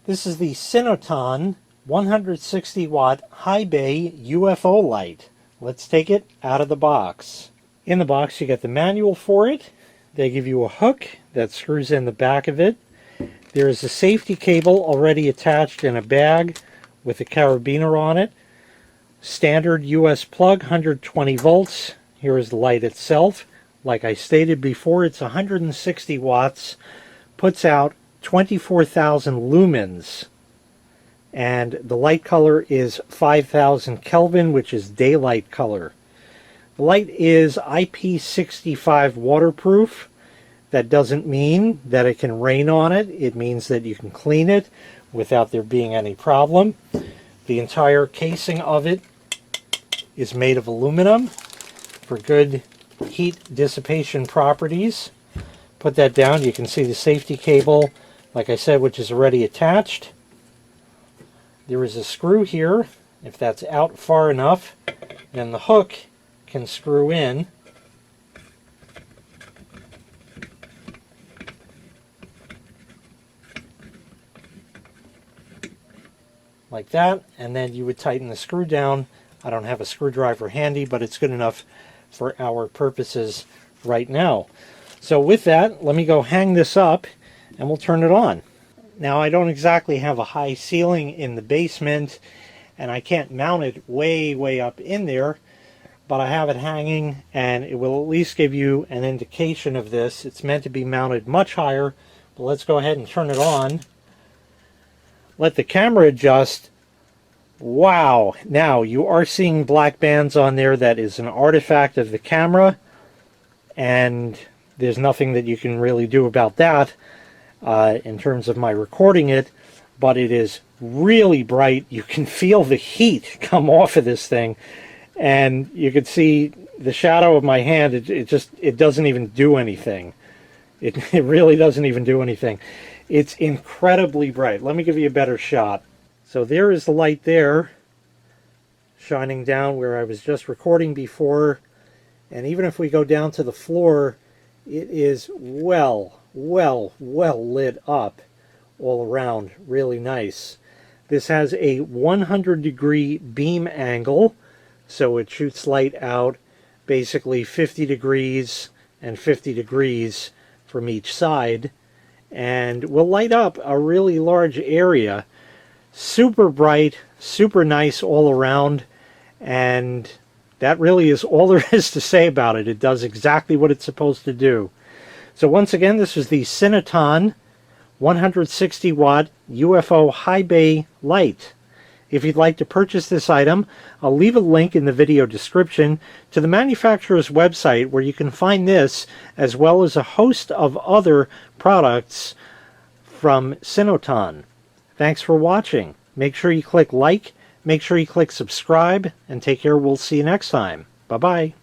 This is the CINOTON 160 watt high bay UFO light. Let's take it out of the box. In the box you get the manual for it. They give you a hook that screws in the back of it. There is a safety cable already attached in a bag with a carabiner on it. Standard US plug, 120 volts. Here is the light itself. Like I stated before, it's 160 watts, puts out 24,000 lumens, and the light color is 5,000 Kelvin, which is daylight color. The light is IP65 waterproof. That doesn't mean that it can rain on it. It means that you can clean it without there being any problem. The entire casing of it is made of aluminum for good heat dissipation properties. Put that down. You can see the safety cable, like I said, which is already attached. There is a screw here. If that's out far enough, then the hook can screw in. Like that, and then you would tighten the screw down. I don't have a screwdriver handy, but it's good enough for our purposes right now. So with that, let me go hang this up and we'll turn it on. Now, I don't exactly have a high ceiling in the basement and I can't mount it way up in there, but I have it hanging and it will at least give you an indication of this. It's meant to be mounted much higher, but let's go ahead and turn it on. Let the camera adjust. Wow, now you are seeing black bands on there. That is an artifact of the camera, and there's nothing that you can really do about that in terms of my recording it, but it is really bright. You can feel the heat come off of this thing, and you can see the shadow of my hand. It doesn't even do anything. It really doesn't even do anything. It's incredibly bright. Let me give you a better shot. So there is the light there, shining down where I was just recording before. And even if we go down to the floor, it is well lit up all around. Really nice. This has a 100-degree beam angle, so it shoots light out basically 50 degrees and 50 degrees from each side, and will light up a really large area. Super bright, super nice all around, and that really is all there is to say about it. It does exactly what it's supposed to do. So once again, this is the CINOTON 160 watt UFO high bay light. If you'd like to purchase this item, I'll leave a link in the video description to the manufacturer's website where you can find this as well as a host of other products from CINOTON. Thanks for watching. Make sure you click like, make sure you click subscribe, and take care. We'll see you next time. Bye-bye.